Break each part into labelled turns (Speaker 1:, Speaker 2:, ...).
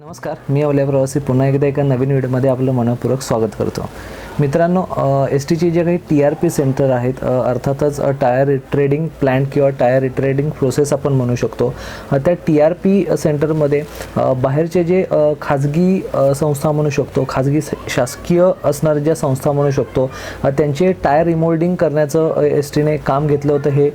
Speaker 1: नमस्कार, मी अवल्या प्रवासी पुन्हा एकदा एका नवीन व्हिडिओमध्ये आपलं मनपूर्वक स्वागत करतो. मित्रांनो, एस टीचे जे काही TRP सेंटर आहेत, अर्थातच टायर रिट्रेडिंग प्लांट किंवा टायर रिट्रेडिंग प्रोसेस आपण म्हणू शकतो. त्या TRP सेंटरमध्ये बाहेरचे जे खाजगी संस्था म्हणू शकतो, खाजगी शासकीय असणाऱ्या ज्या संस्था म्हणू शकतो, त्यांचे टायर रिमोल्डिंग करण्याचं एस टीने काम घेतलं होतं. हे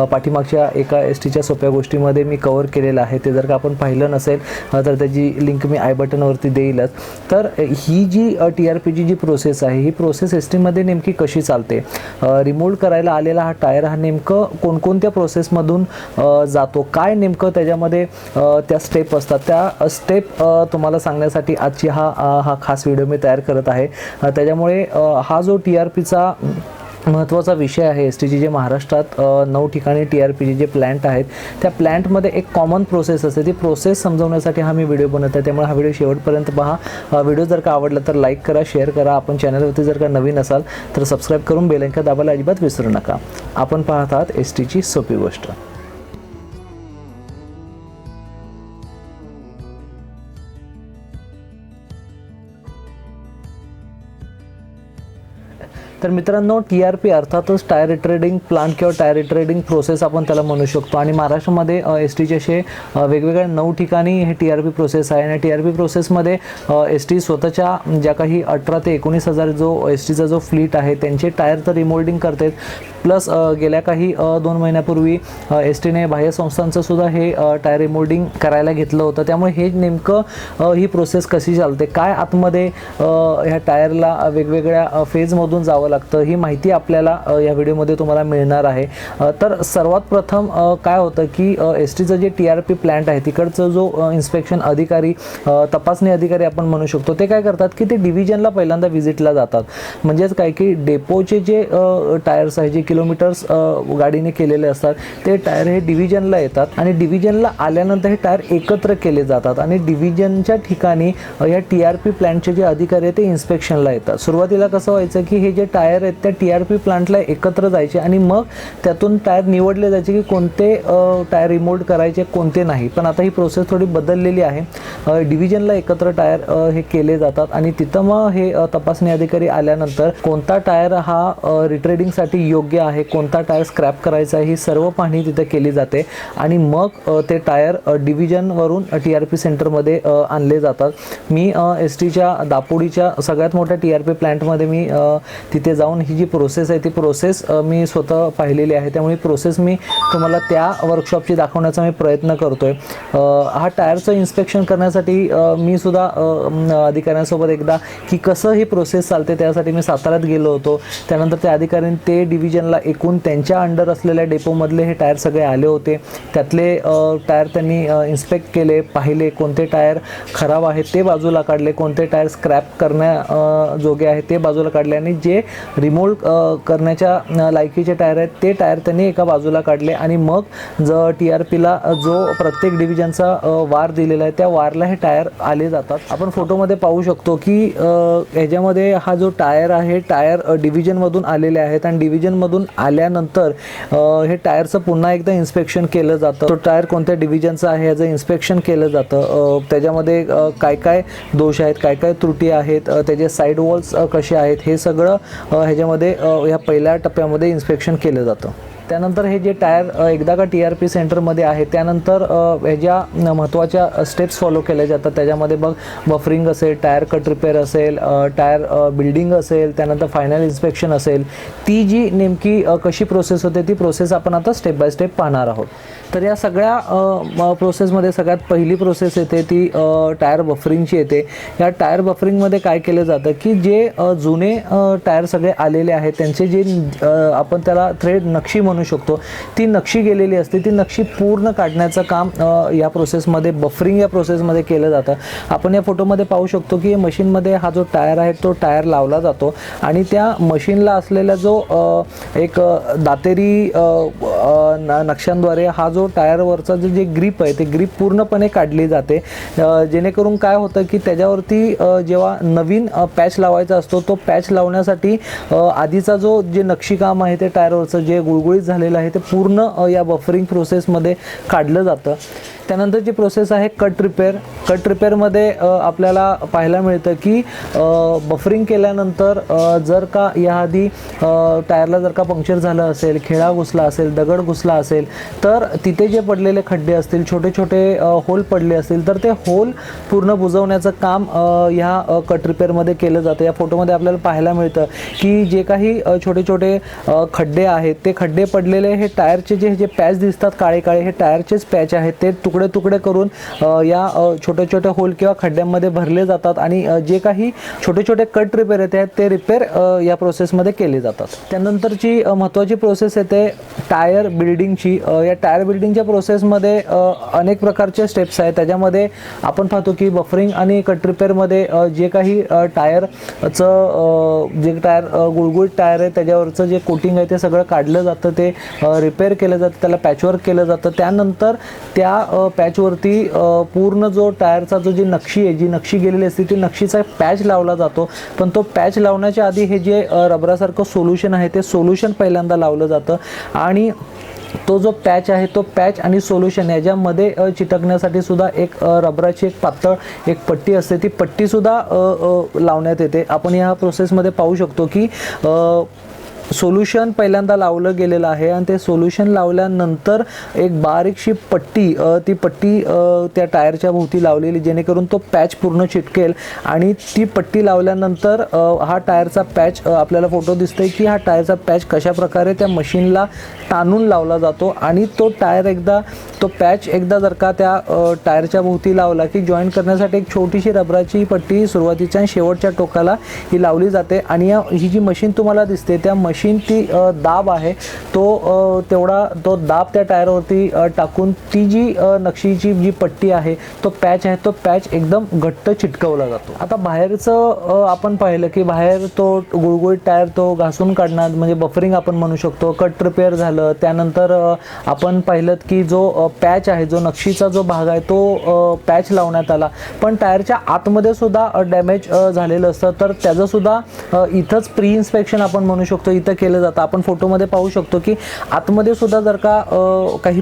Speaker 1: पाठीमागच्या एका एस टीच्या सोप्या गोष्टीमध्ये मी कव्हर केलेलं आहे. ते जर का आपण पाहिलं नसेल तर त्याची लिंक मी आय बटनवरती देईलच. तर ही जी TRPची जी प्रोसेस आहे, ही प्रोसेस एस टीमध्ये नेमकी कशी चालते, रिमोल्ड करायला आलेला हा टायर हा नेमकं कोणकोणत्या प्रोसेसमधून जातो, काय नेमकं त्याच्यामध्ये त्या स्टेप असतात, त्या स्टेप तुम्हाला सांगण्यासाठी आजची हा खास व्हिडिओ मी तयार करत आहे. त्याच्यामुळे हा जो TRPचा महत्त्वाचा विषय आहे, एस टीची जे महाराष्ट्रात 9 ठिकाणी TRPचे जे प्लॅन्ट आहेत, त्या प्लॅन्टमध्ये एक कॉमन प्रोसेस असते. ती प्रोसेस समजवण्यासाठी हा मी व्हिडिओ बनवत आहे. त्यामुळे हा व्हिडिओ शेवटपर्यंत पहा. व्हिडिओ जर का आवडला तर लाईक करा, शेअर करा. आपण चॅनलवरती जर का नवीन असाल तर सबस्क्राईब करून बेल आयकॉन दाबायला अजिबात विसरू नका. आपण पाहत आहात एस टीची सोपी गोष्ट. तर मित्रांनो, TRP अर्थातच टायर रिट्रेडिंग प्लांट किंवा टायर रिट्रेडिंग प्रोसेस आपण त्याला म्हणू शकतो. आणि महाराष्ट्रामध्ये एस टीचे असे वेगवेगळ्या 9 ठिकाणी हे TRP प्रोसेस आहे. आणि TRP प्रोसेसमध्ये एस टी स्वतःच्या ज्या काही 18 ते 19,000 जो एस टीचा जो फ्लीट आहे, त्यांचे टायर तर रिमोल्डिंग करतात. प्लस गेल्या काही 2 महिन्यापूर्वी एस टीने बाह्य संस्थांचं सुद्धा हे टायर रिमोल्डिंग करायला घेतलं होतं. त्यामुळे हे नेमकं ही प्रोसेस कशी चालते, काय आतमध्ये ह्या टायरला वेगवेगळ्या फेजमधून जावं लागतं, ही माहिती आपल्याला या व्हिडिओमध्ये तुम्हाला मिळणार आहे. तर सर्वात प्रथम काय होतं की एस टीचं जे TRP प्लॅन्ट आहे, तिकडचं जो इन्स्पेक्शन अधिकारी, तपासणी अधिकारी आपण म्हणू शकतो, ते काय करतात की ते डिव्हिजनला पहिल्यांदा व्हिजिटला जातात. म्हणजेच काय की डेपोचे जे टायर्स आहे, जे किलोमीटर्स गाडीने केलेले असतात, ते टायर हे डिव्हिजनला येतात. आणि डिव्हिजनला आल्यानंतर हे टायर एकत्र केले जातात. आणि डिव्हिजनच्या ठिकाणी या TRP प्लॅन्टचे जे अधिकारी आहेत ते इन्स्पेक्शनला येतात. सुरुवातीला कसं व्हायचं की हे जे टायर आहेत त्या TRP प्लांटला एकत्र जायचे आणि मग त्यातून टायर निवडले जायचे की कोणते टायर रिमोल्ड करायचे, कोणते नाही. पण आता ही प्रोसेस थोडी बदललेली आहे. डिव्हिजनला एकत्र टायर हे केले जातात आणि तिथं मग हे तपासणी अधिकारी आल्यानंतर कोणता टायर हा रिट्रेडिंगसाठी योग्य आहे, कोणता टायर स्क्रॅप करायचा आहे, ही सर्व पाहणी तिथे केली जाते. आणि मग ते टायर डिव्हिजनवरून TRP सेंटरमध्ये आणले जातात. मी एस टीच्या दापोडीच्या सगळ्यात मोठ्या TRP प्लॅन्टमध्ये मी तिथे जाऊन ही जी प्रोसेस आहे ती प्रोसेस मी स्वतः पाहिलेली आहे. त्यामुळे प्रोसेस मी तुम्हाला त्या वर्कशॉपची दाखवण्याचा मी प्रयत्न करतोय. हा टायरचं इन्स्पेक्शन करण्यासाठी मी सुद्धा अधिकाऱ्यांसोबत एकदा की कसं ही प्रोसेस चालते त्यासाठी मी साताऱ्यात गेलो होतो. त्यानंतर त्या अधिकाऱ्यांनी ते डिव्हिजनला एकूण त्यांच्या अंडर असलेल्या डेपोमधले हे टायर सगळे आले होते. त्यातले टायर त्यांनी इन्स्पेक्ट केले, पाहिले कोणते टायर खराब आहेत ते बाजूला काढले, कोणते टायर स्क्रॅप करण्याजोगे आहेत ते बाजूला काढले, आणि जे रिमोल्ड करण्याच्या लायकीचे टायर आहेत ते टायर त्यांनी एका बाजूला काढले. आणि मग TRPला जो प्रत्येक डिव्हिजनचा वार दिलेला आहे त्या वारला हे टायर आले जातात. आपण फोटोमध्ये पाहू शकतो की ह्याच्यामध्ये हा जो टायर आहे, टायर डिव्हिजनमधून आलेले आहेत आणि डिव्हिजनमधून आल्यानंतर हे टायरचं पुन्हा एकदा इन्स्पेक्शन केलं जातं. तो टायर कोणत्या डिव्हिजनचा आहे याचं इन्स्पेक्शन केलं जातं. त्याच्यामध्ये काय काय दोष आहेत, काय काय त्रुटी आहेत, त्याचे साईड वॉल्स कसे आहेत, हे सगळं ह्याच्यामध्ये ह्या पहिल्या टप्प्यामध्ये इन्स्पेक्शन केलं जातं. त्यानंतर हे जे टायर एकदा का TRP सेंटरमध्ये आहे त्यानंतर ह्याच्या महत्त्वाच्या स्टेप्स फॉलो केल्या जातात. त्याच्यामध्ये बफरिंग असेल, टायर कट रिपेअर असेल, टायर बिल्डिंग असेल, त्यानंतर फायनल इन्स्पेक्शन असेल. ती जी नेमकी कशी प्रोसेस होते ती प्रोसेस आपण आता स्टेप बाय स्टेप पाहणार आहोत. तर या सगळ्या प्रोसेसमध्ये सगळ्यात पहिली प्रोसेस येते ती टायर बफरिंगची येते. या टायर बफरिंगमध्ये काय केलं जातं की जे जुने टायर सगळे आलेले आहेत त्यांचे जे आपण त्याला थ्रेड नक्षी म्हणू शकतो, ती नक्षी गेलेली असते. ती नक्षी पूर्ण काढण्याचं काम या प्रोसेसमध्ये, बफरिंग या प्रोसेसमध्ये केलं जातं. आपण या फोटोमध्ये पाहू शकतो की मशीनमध्ये हा जो टायर आहे तो टायर लावला जातो आणि त्या मशीनला असलेला जो एक दातेरी नक्षांद्वारे हा जो टायरवरचा जे ग्रीप आहे ते ग्रीप पूर्णपणे काढली जाते. जेणेकरून काय होतं की त्याच्यावरती जेव्हा नवीन पॅच लावायचा असतो तो पॅच लावण्यासाठी आधीचा जो जे नक्षीकाम आहे ते टायरवरचं जे गुळगुळीत झालेलं आहे ते पूर्ण या बफरिंग प्रोसेसमध्ये काढलं जातं. त्यानंतरची प्रोसेस आहे कट रिपेअर. कट रिपेअरमध्ये आपल्याला पाहायला मिळतं की बफरिंग केल्यानंतर जर का याआधी टायरला जर का पंक्चर झालं असेल, खिळा घुसला असेल, दगड घुसला असेल, तर तिथे जे पडलेले खड्डे असतील, छोटे छोटे होल पडले असतील, तर ते होल पूर्ण बुजवण्याचं काम ह्या कट रिपेअरमध्ये केलं जातं. या फोटोमध्ये आपल्याला पाहायला मिळतं की जे काही छोटे छोटे खड्डे आहेत, ते खड्डे पडलेले हे टायरचे जे पॅच दिसतात काळे काळे, हे टायरचेच पॅच आहेत. ते तुकडे तुकडे करून या छोटे छोटे होल किंवा खड्ड्यांमध्ये भरले जातात आणि जे काही छोटे छोटे कट रिपेअर आहेत ते रिपेअर या प्रोसेसमध्ये केले जातात. त्यानंतरची महत्त्वाची प्रोसेस येते टायर बिल्डिंगची. या टायर बिल्डिंगच्या प्रोसेसमध्ये अनेक प्रकारचे स्टेप्स आहेत. त्याच्यामध्ये आपण पाहतो की बफरिंग आणि कट रिपेअरमध्ये जे काही टायरचं जे टायर गुळगुळीत टायर आहे त्याच्यावरचं जे कोटिंग आहे ते सगळं काढलं जातं, ते रिपेअर केलं जातं, त्याला पॅचवर्क केलं जातं. त्यानंतर त्या पॅचवरती पूर्ण जो टायरचा जी नक्षी आहे, जी नक्षी गेलेली असते, ती नक्षीचा पॅच लावला जातो. पण तो पॅच लावण्याच्या आधी हे जे रबरासारखं सोल्युशन आहे ते सोल्युशन पहिल्यांदा लावलं जातं आणि तो जो पॅच आहे तो पॅच आणि सोल्युशन याच्यामध्ये चिटकण्यासाठी सुद्धा एक रबराची एक पातळ एक पट्टी असते, ती पट्टीसुद्धा लावण्यात येते. आपण या प्रोसेसमध्ये पाहू शकतो की सोल्युशन पहिल्यांदा लावलं गेलेलं आहे आणि ते सोल्युशन लावल्यानंतर एक बारीकशी पट्टी ती पट्टी त्या टायरच्या भोवती लावलेली, जेणेकरून तो पॅच पूर्ण चिटकेल. आणि ती पट्टी लावल्यानंतर हा टायरचा पॅच आपल्याला फोटो दिसतोय की हा टायरचा पॅच कशा प्रकारे त्या मशीनला ताणून लावला जातो आणि तो टायर एकदा तो पॅच एकदा जर का त्या टायरच्या भोवती लावला की जॉईंट करण्यासाठी एक छोटीशी रबराची पट्टी सुरुवातीच्या आणि शेवटच्या टोकाला ही लावली जाते. आणि ही जी मशीन तुम्हाला दिसते त्या मशीन ती दाब आहे तो तेवढा तो दाब त्या टायरवरती टाकून ती जी नक्षीची जी पट्टी आहे तो पॅच आहे तो पॅच एकदम घट्ट चिटकवला जातो. आता बाहेरचं आपण पाहिलं की बाहेर तो गुळगुळीत टायर तो घासून काढणार म्हणजे बफरिंग आपण म्हणू शकतो. कट रिपेअर झालं, त्यानंतर आपण पाहिलं की जो पॅच आहे, जो नक्षीचा जो भाग आहे तो पॅच लावण्यात आला. पण टायरच्या आतमध्ये सुद्धा डॅमेज झालेलं असतं, तर त्याचं सुद्धा इथंच प्री इन्स्पेक्शन आपण म्हणू शकतो इथं केलं जातं. आपण फोटोमध्ये पाहू शकतो की आतमध्ये सुद्धा जर का काही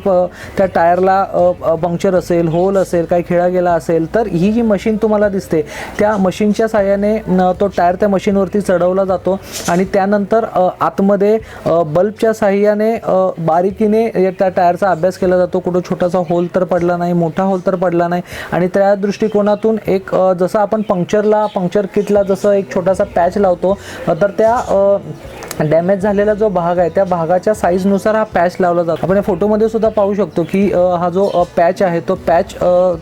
Speaker 1: त्या टायरला पंक्चर असेल, होल असेल, काही खिळा गेला असेल, तर ही जी मशीन तुम्हाला दिसते त्या मशीनच्या साहाय्याने तो टायर त्या मशीनवरती चढवला जातो आणि त्यानंतर आतमध्ये बल्बच्या साहाय्याने बारीकीने त्या टायरचा अभ्यास केला जातो. कुठं छोटासा होल तर पडला नाही, मोठा होल तर पडला नाही. आणि त्या दृष्टिकोनातून एक जसं आपण पंक्चर किटला जसं एक छोटासा पॅच लावतो, तर त्या डॅमेज झालेला जो भाग आहे त्या भागाच्या साईजनुसार हा पॅच लावला जातो. आपण या फोटोमध्ये सुद्धा पाहू शकतो की हा जो पॅच आहे तो पॅच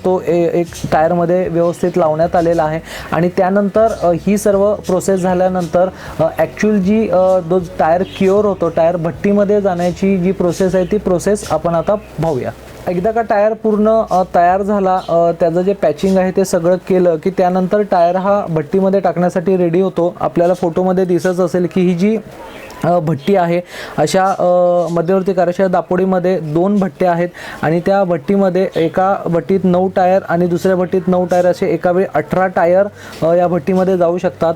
Speaker 1: तो एक टायरमध्ये व्यवस्थित लावण्यात आलेला आहे. आणि त्यानंतर ही सर्व प्रोसेस झाल्यानंतर ॲक्च्युअल जी जो टायर क्युअर होतो, टायर भट्टीमध्ये जाण्याची जी प्रोसेस आहे ती प्रोसेस आपण आता पाहूया. एकदा का टायर पूर्ण तयार झाला, त्याचं जे पॅचिंग आहे ते सगळं केलं की त्यानंतर टायर हा भट्टीमध्ये टाकण्यासाठी रेडी होतो. आपल्याला फोटोमध्ये दिसत असेल की ही जी भट्टी आहे अशा मध्यवर्ती कार्यशाळा दापोडीमध्ये 2 भट्ट्या आहेत आणि त्या भट्टीमध्ये एका भट्टीत 9 टायर आणि दुसऱ्या भट्टीत 9 टायर असे एका वेळी 18 टायर या भट्टीमध्ये जाऊ शकतात.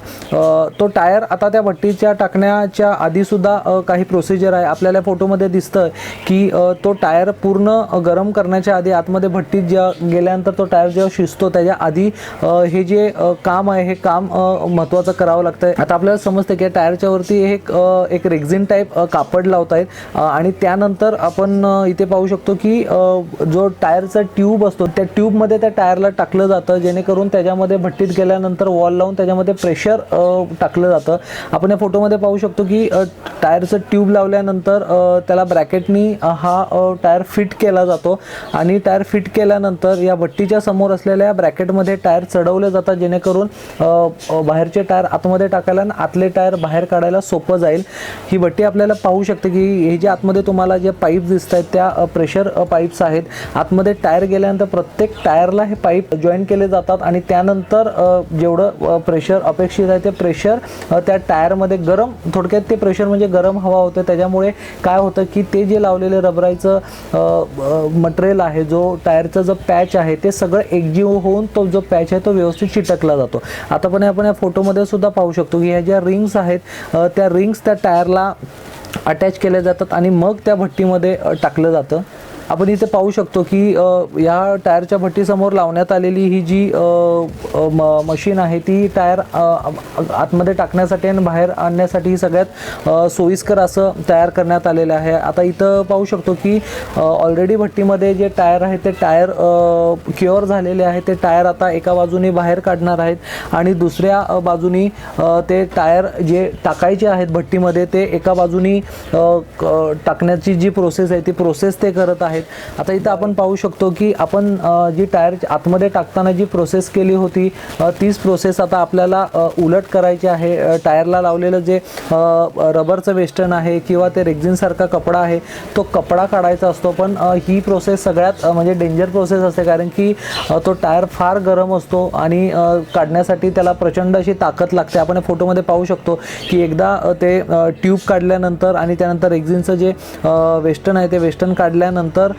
Speaker 1: तो टायर आता त्या भट्टीच्या टाकण्याच्या आधीसुद्धा काही प्रोसिजर आहे. आपल्याला फोटोमध्ये दिसतं की तो टायर पूर्ण गरम करण्याच्या आधी आतमध्ये भट्टीत गेल्यानंतर तो टायर जेव्हा शिजतो त्याच्या आधी हे जे काम आहे हे काम महत्त्वाचं करावं लागतं. आता आपल्याला समजतं की टायरच्या वरती एक रेक्झिन टाईप कापड लावत आहेत आणि त्यानंतर आपण इथे पाहू शकतो की जो टायरचा ट्यूब असतो त्या ट्यूबमध्ये त्या टायरला टाकलं जातं, जेणेकरून त्याच्यामध्ये भट्टीत गेल्यानंतर वॉल लावून त्याच्यामध्ये प्रेशर टाकलं जातं. आपण या फोटोमध्ये पाहू शकतो की टायरचं ट्यूब लावल्यानंतर त्याला ब्रॅकेटनी हा टायर फिट केला जातो आणि टायर फिट केल्यानंतर या भट्टीच्या समोर असलेल्या ब्रॅकेटमध्ये टायर चढवले जातात, जेणेकरून बाहेरचे टायर आतमध्ये टाकायला आणि आतले टायर बाहेर काढायला सोपं जाईल. ही भट्टी आपल्याला पाहू शकते की हे जे आतमध्ये तुम्हाला जे पाईप दिसत आहेत त्या प्रेशर पाईप्स आहेत. आतमध्ये टायर गेल्यानंतर प्रत्येक टायरला हे पाईप जॉईन केले जातात आणि त्यानंतर जेवढं प्रेशर अपेक्षित आहे ते प्रेशर त्या टायरमध्ये गरम, थोडक्यात ते प्रेशर म्हणजे गरम हवा होते. त्याच्यामुळे काय होतं की ते जे लावलेले रबराचं मटेरियल आहे, जो टायरचा जो पॅच आहे ते सगळं एकजीव होऊन तो जो पॅच आहे तो व्यवस्थित चिटकला जातो. आता पण आपण या फोटोमध्ये सुद्धा पाहू शकतो की ह्या ज्या रिंग्स आहेत त्या रिंग्स त्या टायरला अटॅच केल्या जातात आणि मग त्या भट्टीमध्ये टाकलं जातं. आपण इथे पाहू शकतो की या टायरच्या भट्टीसमोर लावण्यात आलेली ही जी मशीन आहे ती टायर आतमध्ये टाकण्यासाठी आणि बाहेर आणण्यासाठी ही सगळ्यात सोयीस्कर असं तयार करण्यात आलेलं आहे. आता इथं पाहू शकतो की ऑलरेडी भट्टीमध्ये जे टायर आहे ते टायर क्युअर झालेले आहे. ते टायर आता एका बाजूने बाहेर काढणार आहेत आणि दुसऱ्या बाजूनी ते टायर जे टाकायचे आहेत भट्टीमध्ये ते एका बाजूनी टाकण्याची जी प्रोसेस आहे ती प्रोसेस ते करत आहेत. आता इथं आपण पाहू शकतो की आपण जी टायर आतमध्ये टाकताना जी प्रोसेस केली होती तीच प्रोसेस आता आपल्याला उलट करायची आहे. टायरला लावलेलं जे रबरचं वेस्टर्न आहे किंवा ते रेक्झिनसारखा कपडा आहे तो कपडा काढायचा असतो. पण ही प्रोसेस सगळ्यात म्हणजे डेंजर प्रोसेस असते कारण की तो टायर फार गरम असतो आणि काढण्यासाठी त्याला प्रचंड अशी ताकद लागते. आपण फोटोमध्ये पाहू शकतो की एकदा ते ट्यूब काढल्यानंतर आणि त्यानंतर रेक्झिनचं जे वेस्टर्न आहे ते वेस्टर्न काढल्यानंतर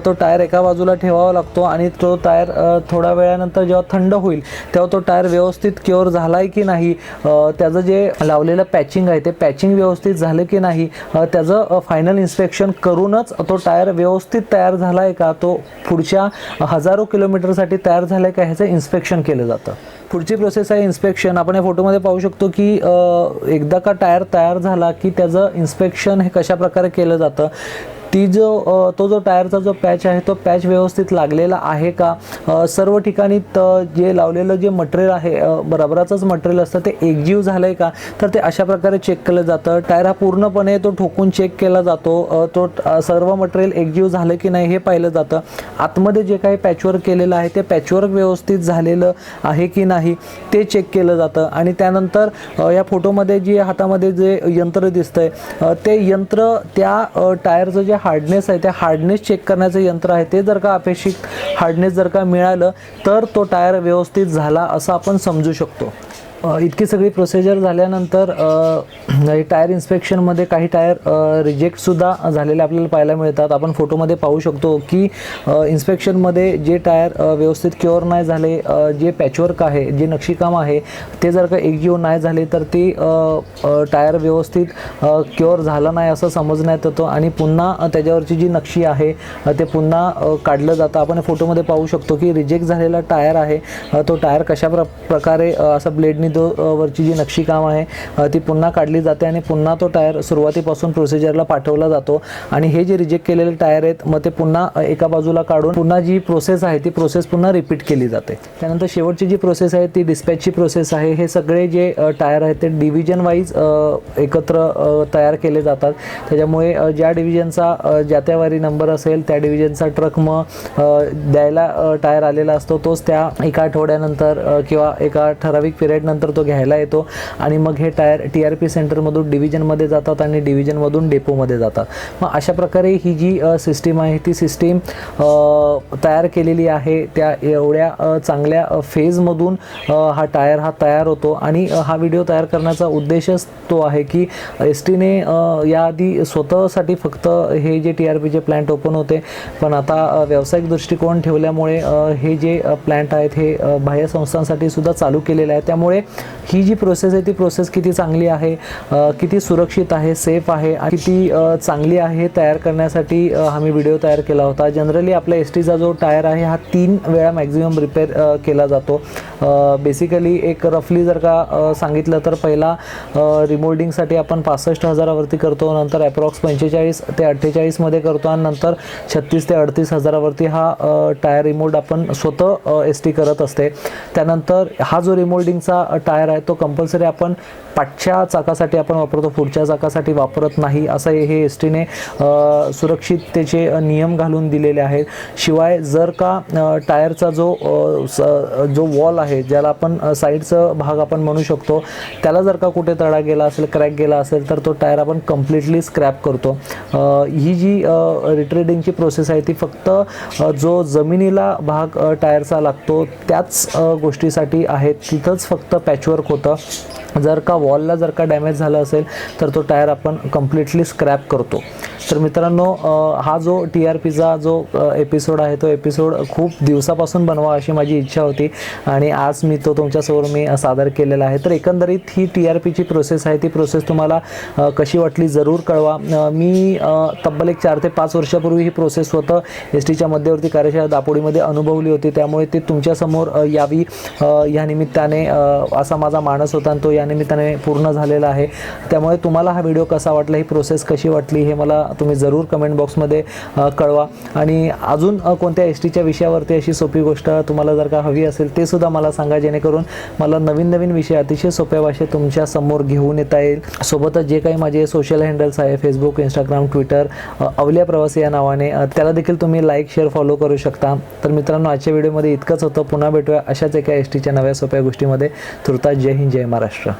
Speaker 1: तो टायर एका बाजूला ठेवावा लागतो आणि तो टायर थोड्या वेळानंतर जेव्हा थंड होईल तेव्हा तो टायर व्यवस्थित क्युअर झाला आहे की नाही, त्याचं जे लावलेलं पॅचिंग आहे ते पॅचिंग व्यवस्थित झालं की नाही, त्याचं फायनल इन्स्पेक्शन करूनच तो टायर व्यवस्थित तयार झाला आहे का, तो पुढच्या हजारो किलोमीटरसाठी तयार झाला आहे का ह्याचं इन्स्पेक्शन केलं जातं. पुढची प्रोसेस आहे इन्स्पेक्शन. आपण या फोटोमध्ये पाहू शकतो की एकदा का टायर तयार झाला की त्याचं इन्स्पेक्शन हे कशा प्रकारे केलं जातं. तो जो टायरचा जो पॅच आहे तो पॅच व्यवस्थित लागलेला आहे का, सर्व ठिकाणी जे लावलेलं जे मटेरियल आहे रबराचंच मटेरियल असतं ते एकजीव झालं आहे का, तर ते अशा प्रकारे चेक केलं जातं. टायर हा पूर्णपणे तो ठोकून चेक केला जातो. तो सर्व मटेरियल एकजीव झालं की नाही हे पाहिलं जातं. आतमध्ये जे काही पॅचवर्क केलेलं आहे ते पॅचवर्क व्यवस्थित झालेलं आहे की नाही ते चेक केलं जातं. आणि त्यानंतर या फोटोमध्ये जे हातामध्ये जे यंत्र दिसतंय ते यंत्र त्या टायरचं जे हार्डनेस आहे त्या हार्डनेस चेक करण्याचं यंत्र आहे. ते जर का अपेक्षित हार्डनेस जर का मिळालं तर तो टायर व्यवस्थित झाला असं आपण समजू शकतो. इतकी सगळी प्रोसिजर झाल्यानंतर टायर इन्स्पेक्शनमध्ये काही टायर रिजेक्टसुद्धा झालेले आपल्याला पाहायला मिळतात. आपण फोटोमध्ये पाहू शकतो की इन्स्पेक्शनमध्ये जे टायर व्यवस्थित क्युअर नाही झाले, जे पॅचवर्क आहे जे नक्षीकाम आहे ते जर का एकजीव नाही झाले तर ती टायर व्यवस्थित क्युअर झालं नाही असं समजण्यात येतं आणि पुन्हा त्याच्यावरची जी नक्षी आहे ते पुन्हा काढलं जातं. आपण फोटोमध्ये पाहू शकतो की रिजेक्ट झालेला टायर आहे तो टायर कशा प्रकारे असं ब्लेडनी वरची जी नक्षीकाम आहे ती पुन्हा काढली जाते आणि पुन्हा तो टायर सुरुवातीपासून प्रोसिजरला पाठवला जातो. आणि हे जे रिजेक्ट केलेले टायर आहेत मग ते पुन्हा एका बाजूला काढून पुन्हा जी प्रोसेस आहे ती प्रोसेस पुन्हा रिपीट केली जाते. त्यानंतर शेवटची जी प्रोसेस आहे ती डिस्पॅचची प्रोसेस आहे. हे सगळे जे टायर आहेत ते डिव्हिजन वाईज एकत्र तयार केले जातात. त्याच्यामुळे ज्या डिव्हिजनचा ज्या त्यावारी नंबर असेल त्या डिव्हिजनचा ट्रक मग द्यायला टायर आलेला असतो. तोच त्या एका आठवड्यानंतर किंवा एका ठराविक पिरियड नंतर तो घ्यायला येतो आणि मग हे टायर TRP सेंटरमधून डिव्हिजनमध्ये जातात आणि डिव्हिजनमधून डेपोमध्ये जातात. मग अशा प्रकारे ही जी सिस्टीम आहे ती सिस्टीम तयार केलेली आहे. त्या एवढ्या चांगल्या फेजमधून हा टायर हा तयार होतो आणि हा व्हिडिओ तयार करण्याचा उद्देशच तो आहे की STने याआधी स्वतःसाठी फक्त हे जे TRPचे प्लॅन्ट ओपन होते पण आता व्यावसायिक दृष्टिकोन ठेवल्यामुळे हे जे प्लॅन्ट आहेत हे बाह्य संस्थांसाठी सुद्धा चालू केलेले आहे. त्यामुळे ही जी प्रोसेस आहे ती प्रोसेस किती चांगली आहे, किती सुरक्षित आहे, सेफ आहे आणि किती चांगली आहे हे तयार करण्यासाठी हा मी व्हिडिओ तयार केला होता. जनरली आपल्या STचा जो टायर आहे हा 3 वेळा मॅक्झिमम रिपेअर केला जातो. बेसिकली एक रफली जर का सांगितलं तर पहिला रिमोल्डिंगसाठी आपण 65,000वरती करतो, नंतर अप्रॉक्स 45 ते 48 मध्ये करतो आणि नंतर 36 ते 38 हजारावरती हा टायर रिमोल्ड आपण स्वतः ST करत असते. त्यानंतर हा जो रिमोल्डिंगचा टायर आहे तो कंपल्सरी आपण पाठच्या चाकासाठी आपण वापरतो, पुढच्या चाकासाठी वापरत नाही असं हे STने सुरक्षिततेचे नियम घालून दिलेले आहेत. शिवाय जर का टायरचा जो वॉल आहे ज्याला आपण साईडचा भाग आपण म्हणू शकतो त्याला जर का कुठे तडा गेला असेल, क्रॅक गेला असेल तर तो टायर आपण कम्प्लिटली स्क्रॅप करतो. ही जी रिट्रेडिंगची प्रोसेस आहे ती फक्त जो जमिनीला भाग टायरचा लागतो त्याच गोष्टीसाठी आहे. तिथंच फक्त पॅचवर्क होतं. जर का वॉलला जर का डॅमेज झालं असेल तर तो टायर आपण कम्प्लिटली स्क्रॅप करतो. तर मित्रांनो हा जो TRPचा जो एपिसोड आहे तो एपिसोड खूप दिवसापासून बनवा अशी माझी इच्छा होती आणि आज मी तो तुमच्यासमोर मी सादर केलेला आहे. तर एकंदरीत ही TRPची प्रोसेस आहे ती प्रोसेस तुम्हाला कशी वाटली जरूर कळवा. मी तब्बल एक 4 ते 5 वर्षापूर्वी ही प्रोसेस स्वतः STच्या मध्यवर्ती कार्यशाळा दापोडीमध्ये अनुभवली होती, त्यामुळे ती तुमच्यासमोर यावी या निमित्ताने असा माझा मानस होता आणि तो या निमित्ताने पूर्ण झालेला आहे. त्यामुळे तुम्हाला हा व्हिडिओ कसा वाटला, ही प्रोसेस कशी वाटली हे मला तुम्ही जरूर कमेंट बॉक्समध्ये कळवा. आणि अजून कोणत्या STच्या विषयावरती अशी सोपी गोष्ट तुम्हाला जर का हवी असेल ते सुद्धा मला सांगा, जेणेकरून मला नवीन नवीन विषय अतिशय सोप्या भाषेत तुमच्या समोर घेऊन येता येईल. सोबतच जे काही माझे सोशल हँडल्स आहे फेसबुक, इंस्टाग्राम, ट्विटर अवलिया प्रवासी या नावाने, त्याला देखील तुम्ही लाईक, शेअर, फॉलो करू शकता. तर मित्रांनो आजच्या व्हिडिओमध्ये इतकंच होतं. पुन्हा भेटूया अशाच एका STच्या नव्या सोप्या गोष्टीमध्ये. तुर्तास जय हिंद, जय महाराष्ट्र.